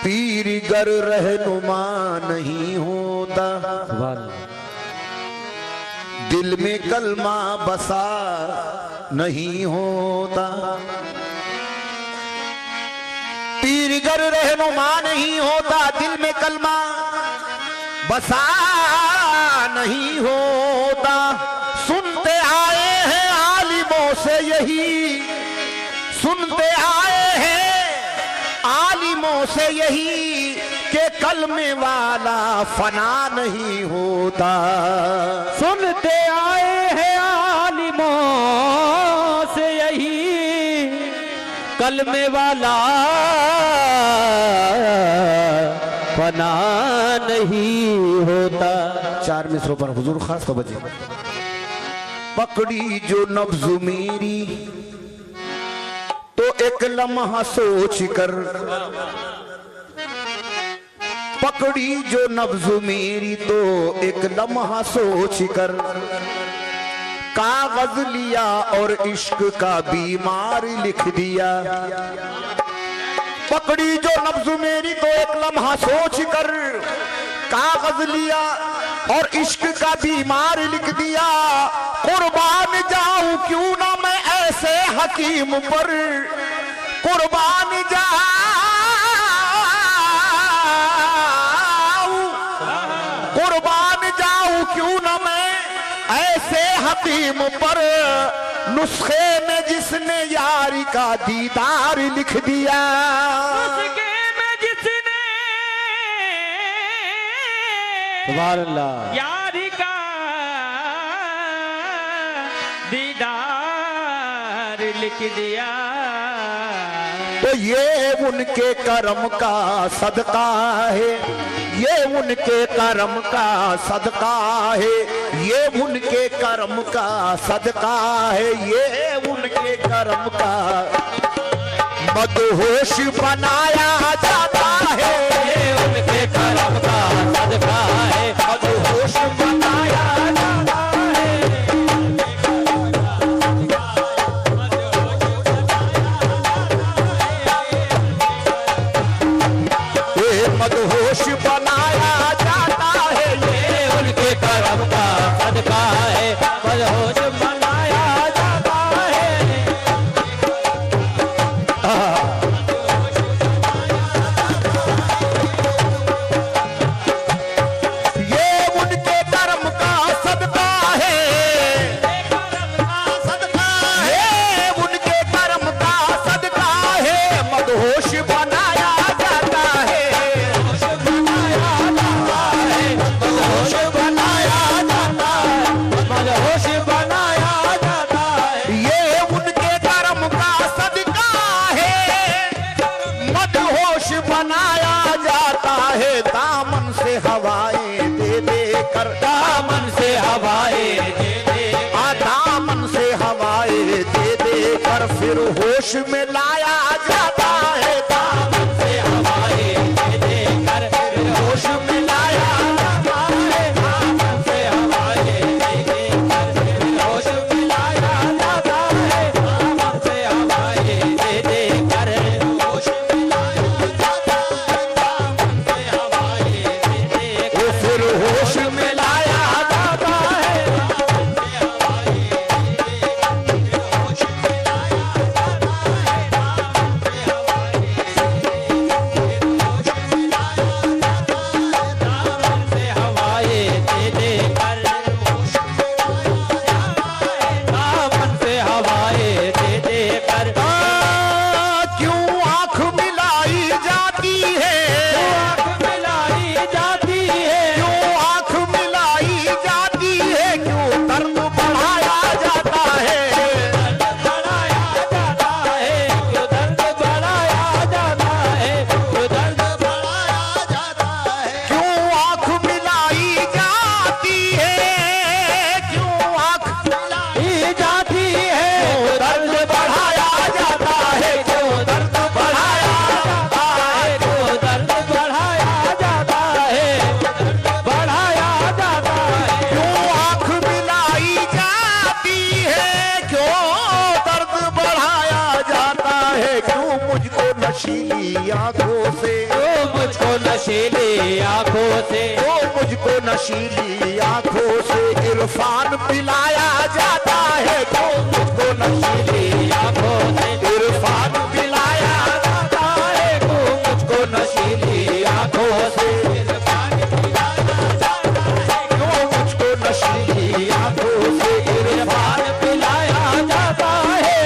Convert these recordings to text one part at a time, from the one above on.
पीर गर रहनुमा नहीं होता, दिल में कलमा बसा नहीं होता। पीर गर रहनुमा नहीं होता, दिल में कलमा बसा नहीं होता। सुनते आए हैं आलिमों से यही, सुनते आए हैं आलिमों से यही कि कलमे वाला फना नहीं होता। सुनते आए हैं आलिमों से यही, कलमे वाला फना नहीं होता। चार मिसरों पर हुजूर खास तवज्जो। पकड़ी जो नब्ज मेरी तो एक लम्हा सोच कर, पकड़ी जो नब्ज मेरी तो एक लम्हा सोच कर, कागज लिया और इश्क का बीमार लिख दिया। पकड़ी जो नब्ज मेरी तो एक लम्हा सोच कर, कागज लिया और इश्क का बीमार लिख दिया। कुर्बान जाऊं क्यों ना मैं ऐसे हकीम पर, कुर्बान जाऊं, कुर्बान जाऊं क्यों ना मैं ऐसे हकीम पर, नुस्खे में जिसने यारी का दीदार लिख दिया। नुस्खे में जिसने सुभान अल्लाह यारी का दीदार लिख दिया। तो ये उनके करम का सदका है, ये उनके करम का सदका है, ये उनके करम का सदका है, ये उनके करम का। मदहोश बनाया जाता है, ये उनके करम का सदका है, मदहोश बनाया जाता है। ये मदहोश बनाया जाता है, ये उनके करम का सदका है, मदहोश बनाया जाता है। ये उनके कर्म का सदका है, सदका है, ये उनके कर्म का सदका है। मदहोश बनाया जाता है, मदहोश बनाया जाता है, मदहोश बनाया जाता है। ये उनके कर्म का सदका है, मदहोश बनाया जाता है। दामन से हवाएं दे दे कर, दामन से हवाएं दे दे, दामन से हवाएं दे दे कर फिर होश में लाया जाता है। दामन से हवाएं दे दे कर फिर होश में लाया जाता है। दामन से हवाएं दे दे कर फिर होश में लाया जाता है। दामन से हवाएं दे दे कर होश में लाया जाता है। दामन से हवाएं दे दे वो फिर होश में लाया जाता है। नशीली आंखों से, तू मुझको नशीली आंखों से, वो मुझको नशीली आंखों से इरफान पिलाया जाता है। तो मुझको नशीली आंखों से इरफान पिलाया जाता है, तू मुझको नशीली आंखों से, वो मुझको नशीली आंखों से इरफान पिलाया जाता है,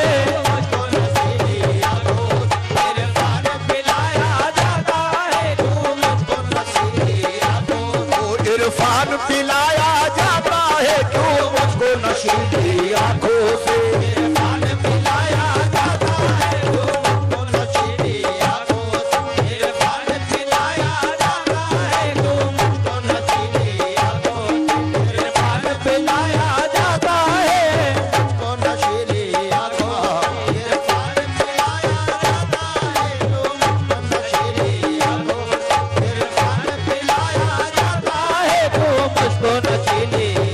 मुझको नशीली आंखों से, इरफान पिलाया जाता है, तू मुझको नशीली आंखों से, वो इरफान पिलाया जाता है। तो मुझको नशीली आंखों से इरफान पिलाया जाता है, तू मुझको नशीली आंखों से, इरफान पिलाया जाता है, तू मुझको नशीली आंखों से, इरफान पिलाया जाता है, मुझको नशीली आंखों से, इरफान पिलाया जाता है, तू मुझको नशीली आंखों से, इरफान पिलाया जाता है, तू मुझको नशीली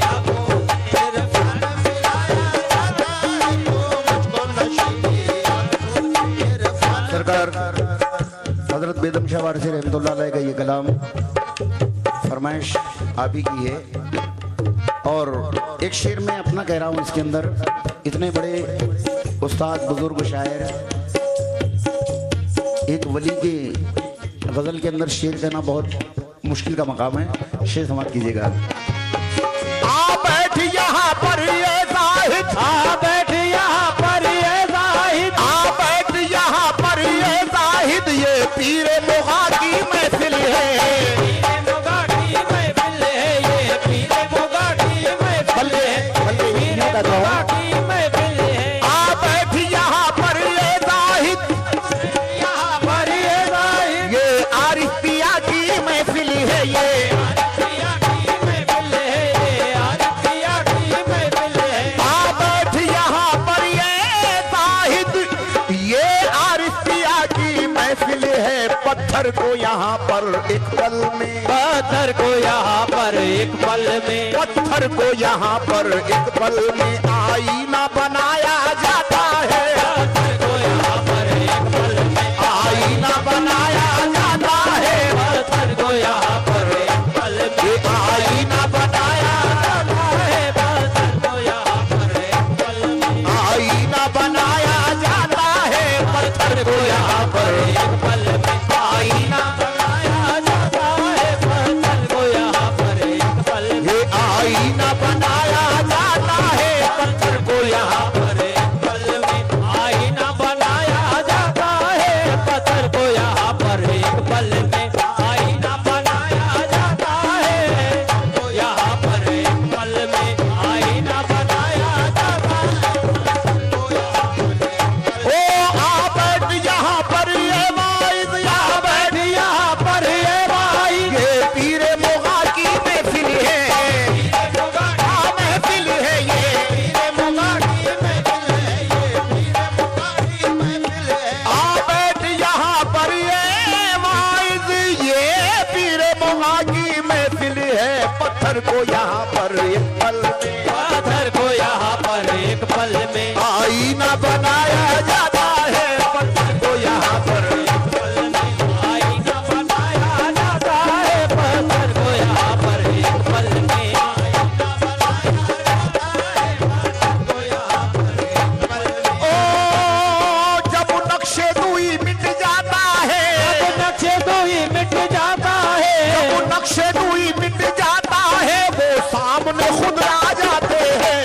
आंखों से, इरफान पिलाया जाता है, तू मुझको नशीली आंखों से, इरफान सरकार हजरत बेदम शाह वारसी रहमतुल्लाह अलैह का ये कलाम फरमाइश आप ही की है। और एक शेर में अपना कह रहा हूँ इसके अंदर। इतने बड़े उस्ताद बुजुर्ग शायर, एक वली के गजल के अंदर शेर कहना बहुत मुश्किल का मकाम है। शेर समाप्त कीजिएगा। आ बैठ यहाँ पर ये जाहिद, आ बैठ यहाँ पर ये जाहिद, आ बैठ यहाँ पर ये जाहिद, ये पीरे मुगा की महफिल है। पीरे मुगा की महफिल है, ये पीरे मुगा की महफिल है, पीरे मुगा की महफिल है। आ बैठ यहाँ पर ये जाहिद, यहाँ पर ये जाहिद, ये आरिफ पिया की महफिल है। ये आरिफिया की महफिल है, ये आरिफिया की महफिल है। आ बैठ यहाँ पर ये जाहिद, ये आरिफ पिया की महफिल है। पत्थर को यहाँ पर एक पल में, पत्थर को यहाँ पर एक पल में, पत्थर को यहाँ पर एक पल में आईना बनाया जाता है। पत्थर को यहाँ पर एक पल में आईना बनाया जाता है। पत्थर को यहाँ पर एक पल में ये आईना बनाया जाता है, पत्थर को यहाँ पर एक पल में आईना बनाया जाता है। पत्थर को यहाँ पर एक पल में आईना, बनाया जाता है, पत्थर को यहाँ पर एक पल में ये आईना बनाया जाता है। पत्थर को यहाँ पर एक पल में आईना बनाया जाता है, पत्थर को यहाँ पर एक पल में आईना बनाया जाता है, तो यहाँ पर एक पल में आईना बनाया जाता है, तो यहाँ पर ओ आ बैठ यहाँ पर ये वाइज, यहाँ बैठ यहाँ पर ये भाई ये पीरे मुगा की महफिल है। आ महफिल है ये, पीरे मुगा की महफिल है, ये पीरे मुगा की महफिल है। आ बैठ यहाँ पर ये वाइज, ये पीरे मुगा की महफिल है। पत्थर को यहाँ पर एक पल में पत्थर को यहाँ पर एक पल में आईना बनाया जाता है। पत्थर को यहाँ पर एक पल में आईना बनाया जाता है, पत्थर को यहाँ पर एक पल में आईना बनाया जाता है, पत्थर को यहाँ पर एक पल में। ओ जब नक्शे दुई मिट जाता है, अब नक्शे तो ही मिट जाता है, जब नक्शे दुई मिट जाता है, वो सामने खुद आ जाते हैं।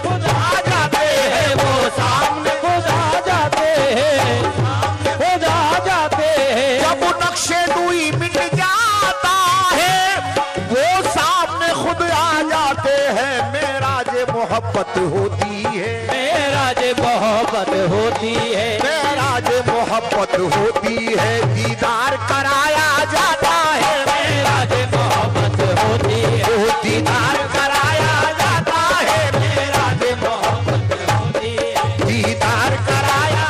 खुद आ जाते हैं, वो सामने खुद आ जाते हैं, खुद आ जाते हैं। जब नक्शे दुई मिट जाता है, वो सामने खुद आ जाते हैं। मेराज मोहब्बत होती है, मेराज मोहब्बत होती है, मेराज मोहब्बत होती है। दीदार कराया जाता है, मेराज मोहब्बत होती है, वो दीदार कराया जाता है। मेराज मोहब्बत होती है, दीदार कराया,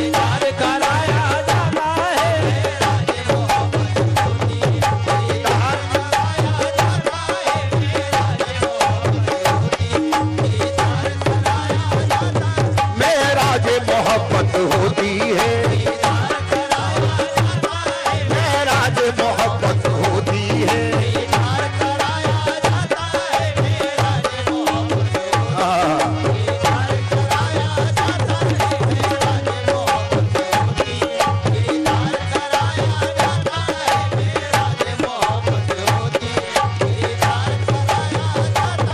दीदार कराया जाता है, मेराज मोहब्बत होती है, दीदार कराया जाता है, मेराज मोहब्बत होती है, दीदार कराया जाता है। मेरा होती है, मेराज मोहब्बत होती है।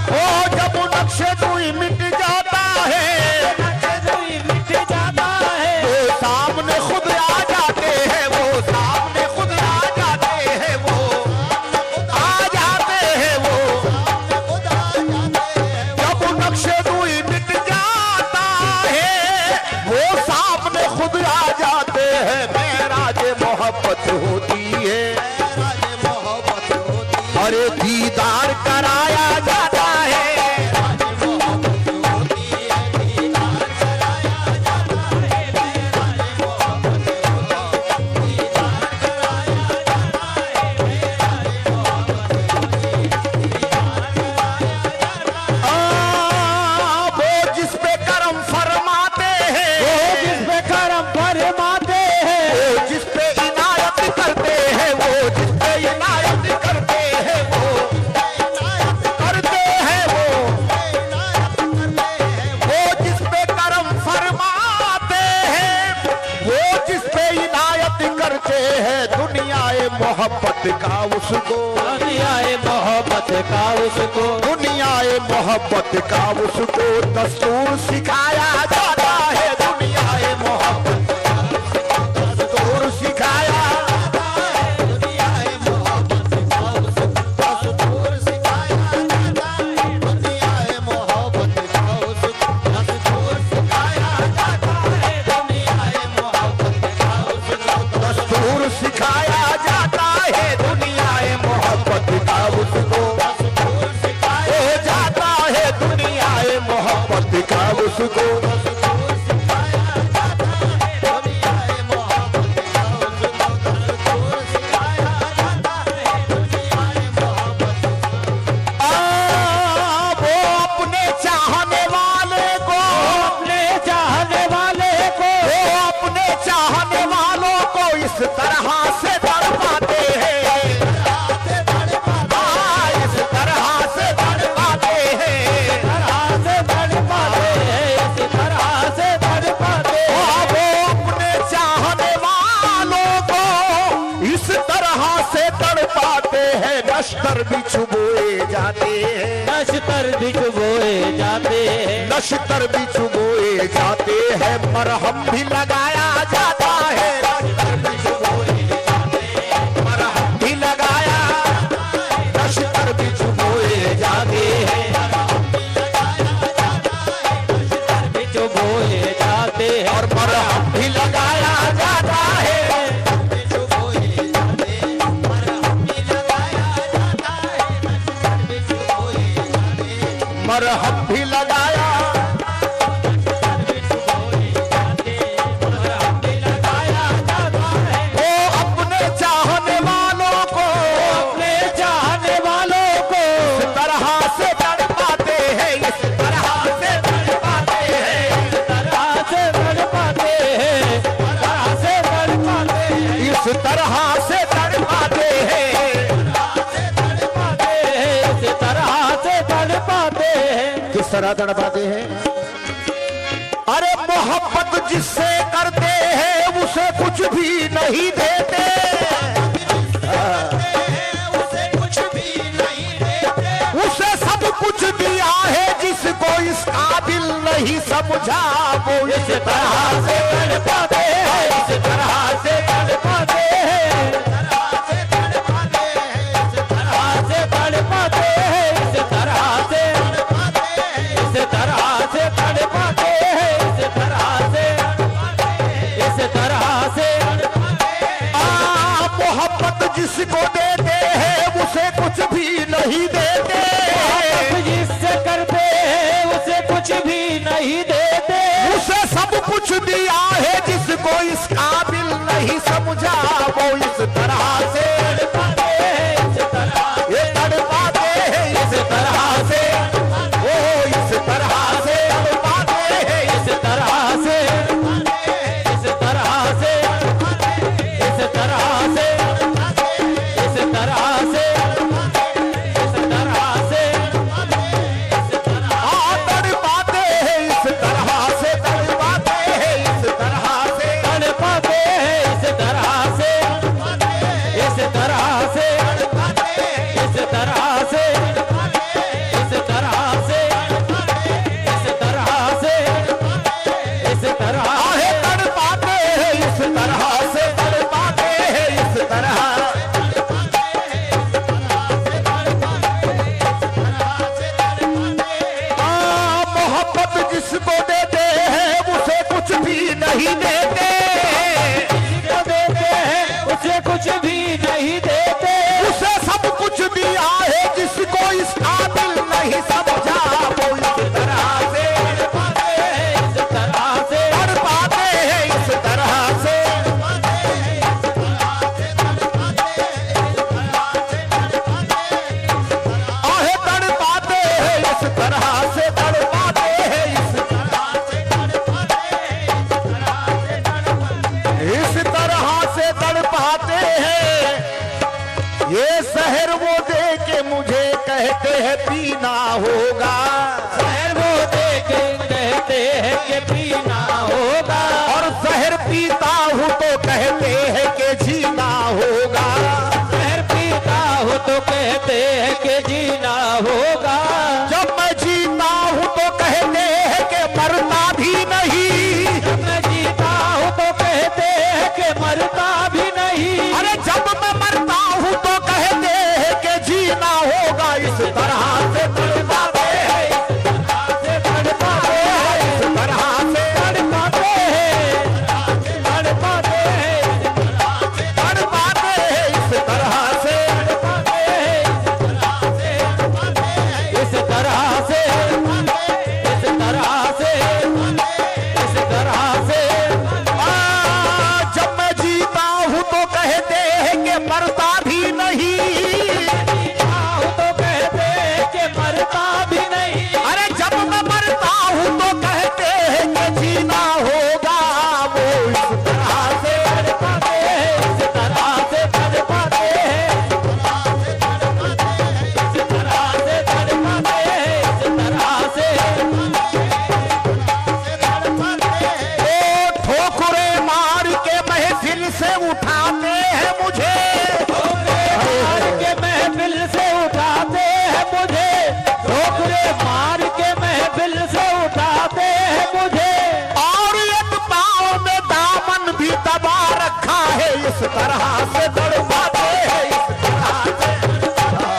ओ जब नक्शे दुई मिट जाता है, मिट जाता है, वो सामने खुद आ जाते हैं, वो सामने खुद आ जाते हैं, वो आ जाते हैं, वो जब नक्शे दुई मिट जाता है, वो सामने खुद आ जाते हैं, मेराज मोहब्बत होती है। अरे दीदार कराया जाता है, वो जिस पे करम फरमाते हैं, जिस पे करम फरमाते हैं, वो जिस पे इनायत करते हैं, वो जिस पे इनायत करते हैं, वो करते हैं, वो जिस पे करम फरमाते हैं, वो जिस पे इनायत करते हैं, दुनियाए मोहब्बत का उसको, दुनियाए मोहब्बत का उसको, दुनियाए मोहब्बत का उसको दस्तूर सिखाया जाता है, दुनियाए मोहब्बत का दस्तूर सिखाया, दस्तूर सिखाया जाता है, दुनियाए मोहब्बत का उसको हो जाता है, दुनियाए मोहब्बत का उसको। वो अपने चाहने वाले को, अपने चाहने वाले को, वो अपने चाहने वालों को इस तरह से तड़पाते हैं, हाँ, इस तरह से तड़पाते हैं, से तड़पाते हैं, इस तरह से तड़पाते हैं, वो अपने चाहने वालों को इस तरह से तड़पाते हैं, नश्तर भी चुबोए जाते हैं, नश्तर भी चुबोए जाते हैं, नश्तर भी चुबोए जाते हैं, मरहम भी लगाया जाता है, नश्तर भी चुबोए जाते हैं, मरहम भी लगाया, नश्तर भी चुबोए जाते हैं, भी चुबोए जाते हैं, और मरहम भी लगाया जाता है, मरहम भी लगाया, वो अपने चाहने वालों को, अपने चाहने वालों को इस तरह से तड़पाते हैं, इस तरह से तड़पाते हैं, तरह से तड़पाते हैं, तरह से तड़पाते हैं, इस तरह से तड़पाते हैं, इस तरह से तड़पाते हैं। किस तरह तड़पाते हैं? अरे मोहब्बत जिससे करते हैं उसे कुछ भी नहीं देते, उसे सब कुछ दिया है, जिसको इस काबिल नहीं समझा, वो इस तरह से तड़पाते हैं, इस तरह से तड़पाते हैं, से तड़पाते हैं, इस तरह से तड़पाते हैं, इस तरह से इस तरह से तड़पाते हैं, इस तरह से इस तरह से मोहब्बत जिसको देते हैं उसे कुछ भी नहीं देते, जिससे करते हैं उसे कुछ भी नहीं देते, उसे सब कुछ दिया है, जिसको इस काबिल नहीं समझा, वो इस तरह से तड़पाते हैं, इस तरह ये तड़पाते हैं, इस तरह से, वो इस तरह से तड़पाते हैं, इस तरह से इस नहीं देते, जिसको देते हैं उसे कुछ भी नहीं देते, उसे सब कुछ दिया है जिसको इस काबिल नहीं समझा, वो इस तरह से तड़पाते हैं इस तरह से, तड़पाते हैं इस तरह से, आहे तड़पाते हैं इस तरह से, तड़पाते हैं इस तरह से तड़पाते हैं। ये शहर वो दे के मुझे कहते हैं पीना होगा, शहर वो दे के कहते हैं कि पीना होगा, और शहर पीता हूँ तो कहते हैं कि जीना होगा, शहर पीता हो तो कहते हैं कि जीना होगा, जब मैं जीता हूँ तो कहते हैं कि मरना भी नहीं, जब मैं जीता हूँ तो कहते हैं कि मरता भी नहीं, अरे जब मैं मरता हूँ तो कहते हैं कि जीना होगा। इस तरह से तड़पाते हैं, से तड़पाते हैं, इस तरह से तड़पाते हैं, तड़पाते हैं, तड़पाते हैं इस तरह से, इस तरह से, इस तरह से, इस तरह से, जब मैं जीता हूँ तो कहते हैं कि मरता भी नहीं, तो कहते हैं कि मरता भी नहीं, अरे जब मैं मरता हूँ तो कहते हैं कि जीना होगा। वो इस तरह से तड़पाते हैं इस तरह से, तड़पाते हैं इस तरह से, तड़पाते हैं इस तरह से, ओ ठोकरे मार के महफिल से उठाते हैं मुझे, मार के महफिल से उठाते हैं मुझे, ठोकरे मार के महफिल से उठाते हैं मुझे, और एक पाँव में दामन भी दबा रखा है। इस तरह से तड़पाते हैं, इस तरह से तड़पाते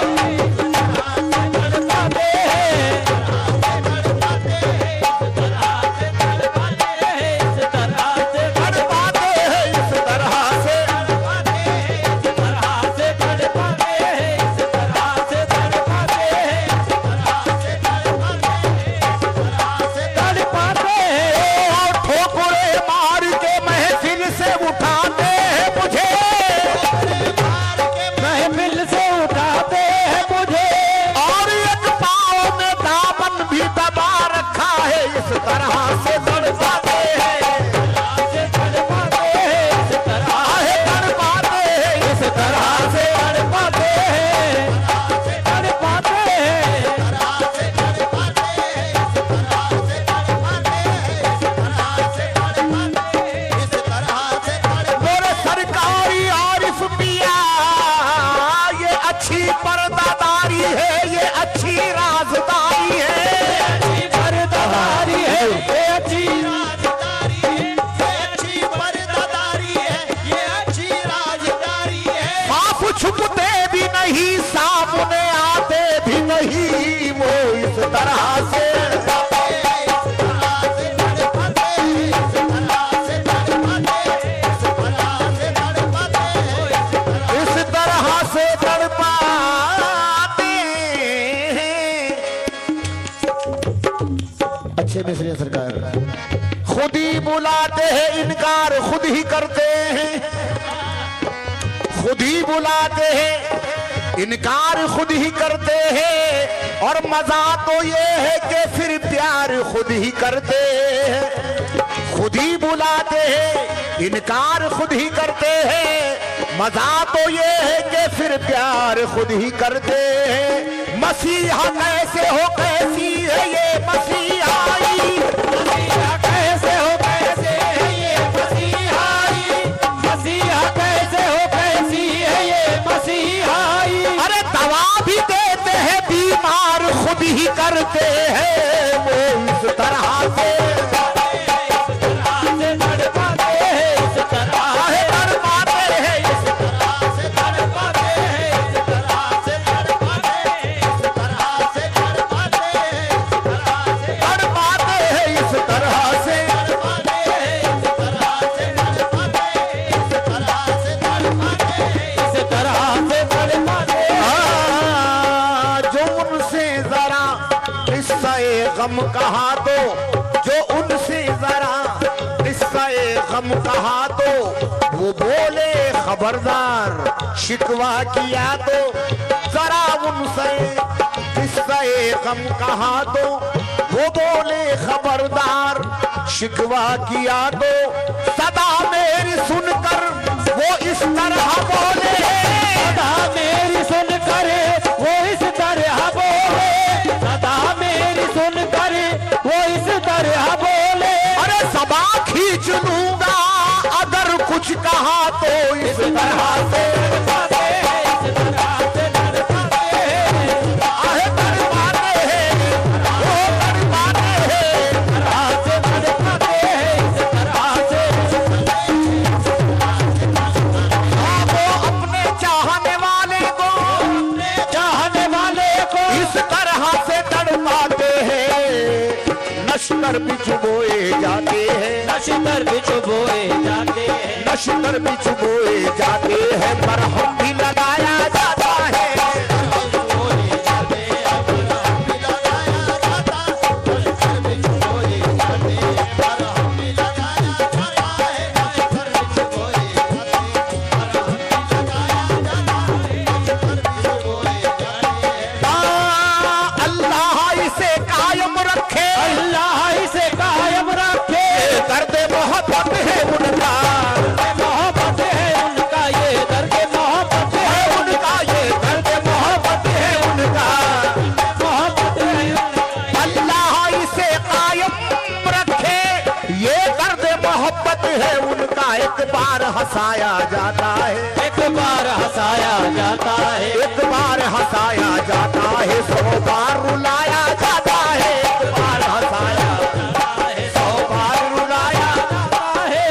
हैं, तड़पाते हैं इस तरह से, तड़पाते हैं इस तरह से, तड़पाते हैं इस तरह से, तड़पाते हैं इस तरह से, तड़पाते हैं तड़पाते हैं, और ठोकरे मार के महफिल से उठाते हैं मुझे, महफिल से उठाते हैं मुझे, और एक पाँव में दामन भी दबा रखा है। इस तरह से तड़पाते हैं, तड़पाते हैं इस तरह आहे तड़पाते हैं इस तरह से, तड़पाते हैं, तड़पाते हैं, मेरे सरकारी आरिफ पिया, ये अच्छी पर्दादारी है, ये अच्छी राजदारी है, अच्छी पर्दादारी है, ये अच्छी आप छुपते भी नहीं, सामने आते भी नहीं, वो इस तरह से इस तरह से तड़पाते हैं। अच्छे मिसरी सरकार खुद ही बुलाते हैं, इनकार खुद ही करते हैं, खुद ही बुलाते हैं, इनकार खुद ही करते हैं, और मजा तो ये है कि फिर प्यार खुद ही करते हैं। खुद ही बुलाते हैं, इनकार खुद ही करते हैं, मजा तो ये है कि फिर प्यार खुद ही करते हैं। मसीहा कैसे हो, कैसी है ये मसीहाई, मसीहा कैसे हो, कैसे है ये मसीहाई, मसीहा कैसे हो, कैसी है ये मसीहाई, अरे दवा भी देते हैं, बीमार खुद ही करते हैं, वो इस तरह से तड़पाते हैं इस तरह आहे तड़पाते हैं, इस तड़पाते हैं इस तरह से, तड़पाते हैं इस तरह से, गम कहा तो जो उनसे जरा किस्सा गम कहा तो वो बोले खबरदार, शिकवा किया तो जरा उनसे किस्सा गम कहा तो वो बोले खबरदार, शिकवा किया तो सदा मेरी सुनकर वो इस तरह बोले, सदा मेरी सुनकर वो इस तरह बोले, सदा मेरी सुनकर वो इस तरह बोले। अरे सबा खींच लूंगा अगर कुछ कहा तो इस तरह से नश्तर बिछ बोए जाते हैं, नश्तर बिछ बोए जाते हैं, नश्तर बिछ बोए जाते हैं, पर हम भी लगाया जाता है। एक बार हंसाया जाता है, एक बार हंसाया जाता है, एक बार हंसाया जाता है, 100 बार रुलाया जाता है, एक बार हंसाया जाता है, 100 बार रुलाया जाता है,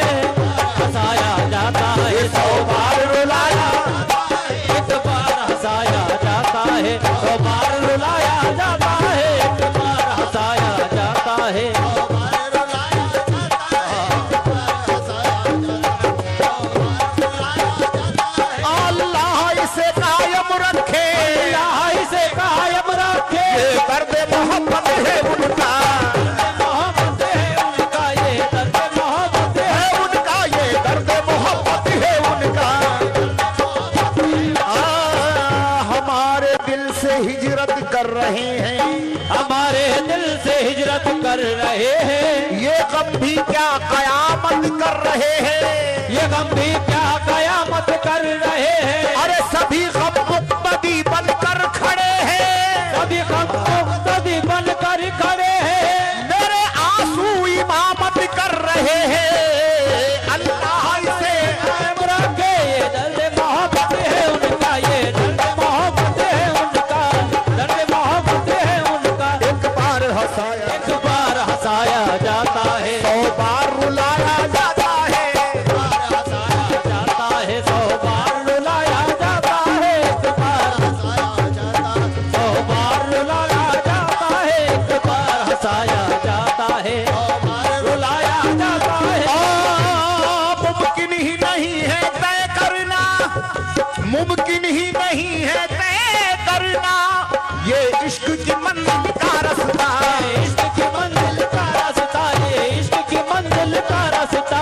हंसाया जाता है, 100 बार रुलाया, एक बार हंसाया जाता है, 100 बार रुलाया जाता है, एक बार हंसाया जाता है। दर्द मोहब्बत है उनका, मोहब्बत है उनका, ये दर्द मोहब्बत है उनका, ये दर्द मोहब्बत है उनका। हमारे दिल से हिजरत कर रहे हैं, हमारे दिल से हिजरत कर रहे हैं, ये गम भी क्या कयामत कर रहे हैं, ये गम भी क्या कयामत कर रहे हैं। अरे सभी गम मुक्तदी बनकर खड़े हैं, सभी गम मुक्तदी बनकर खड़े हैं, मेरे आंसू इमामत कर रहे हैं। अल्लाह से रखे ये दर्द मोहब्बत है उनका, ये दर्द मोहब्बत है उनका, दर्द मोहब्बत है उनका। एक बार हंसाया, एक बार हंसाया जाता है, 100 बार रुलाया जाता है, 100 बार रुलाया जाता है, एक बार हंसाया जाता है, 100 बार रुलाया जाता है, एक बार हंसाया जाता है, रुलाया जाता है। मुमकिन ही नहीं है तय करना, मुमकिन ही नहीं है तय करना, ये इश्क की मंजिल का रास्ता, इश्क की मंजिल का रास्ता, ये इश्क की मंजिल का रास्ता,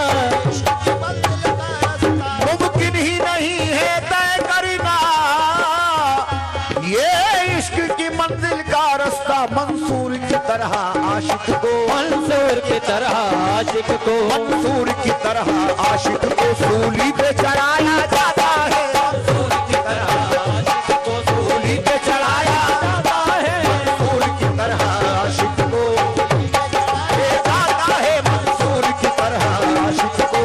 मुमकिन ही नहीं है तय करना, ये इश्क की मंजिल का रास्ता। मंसूर की तरह आशिक को, मंसूर की तरह आशिक को, मंसूर की तरह आशिक को सूली पे चढ़ाया जाता है, मंसूर की तरह आशिक को सूली पे चढ़ाया जाता है, मंसूर की तरह आशिक को जाता है, मंसूर की तरह आशिक को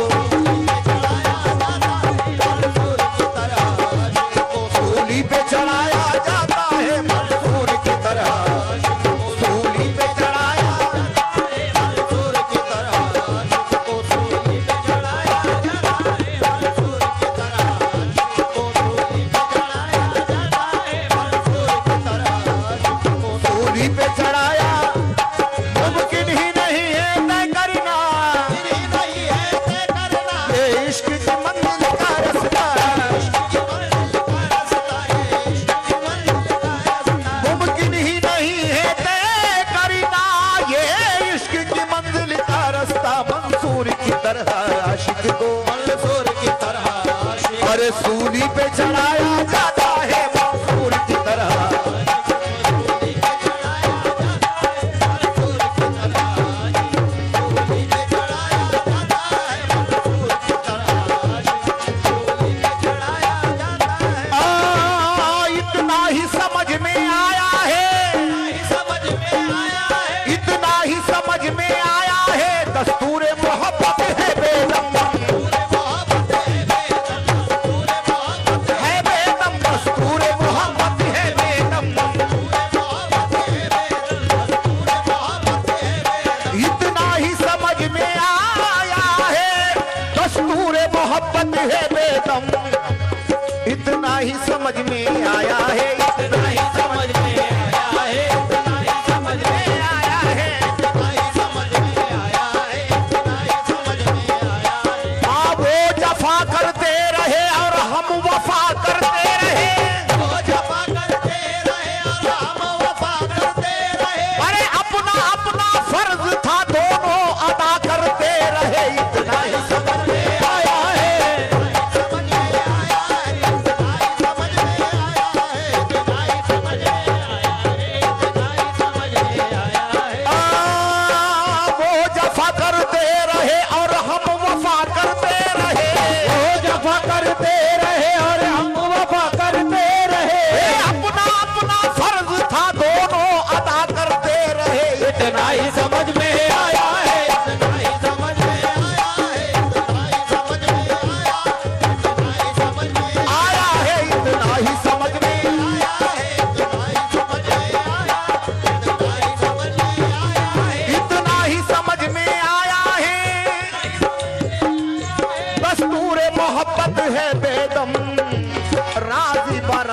सूली पे चढ़ाया जाता है, मंसूर की तरह सूली पे चढ़ाया, मंसूर की तरह आशिक को सूली पे चढ़ाया जाता है, मंसूर की तरह मंसूर की तरह आशिक अरे सूली पे चढ़ाया जाता है मंसूर की तरह। इतना ही समझ में आया है, इतना ही समझ में आया है, दस्तूर मोहब्बत है बेदम, है बेदम, दस्तूर मोहब्बत है बेदम। इतना ही समझ में आया है, दस्तूर मोहब्बत है बेदम। इतना ही समझ में आया है, इतना ही समझ में आया है, इतना ही समझ में आया है, इतना ही समझ में आया है, इतना ही समझ में आया है। वो जफा करते रहे और हम वफा करते रहे, वो जफा करते रहे और हम वफा करते रहे। अरे अपना अपना फर्ज था दोनों अदा करते रहे। इतना ही समझ में आया है, समझ में आया है, इतना ही समझ में आया है, इतना ही समझ में आया है, इतना ही समझ में आया है। वो जफा करते रहे और हम वफा करते रहे, वो जफा करते रहे और हम वफा करते रहे। अपना अपना फर्ज था दोनों अदा करते रहे। इतना ही समझ में आया है, इतना ही समझ में आया है, इतना ही समझ में आया, इतना ही समझ में आया है, इतना ही समझ में आया है, इतना ही समझ में आया, इतना ही समझ में आया है। इतना ही समझ में आया है, दस्तूर मोहब्बत है बेदम, राजी बर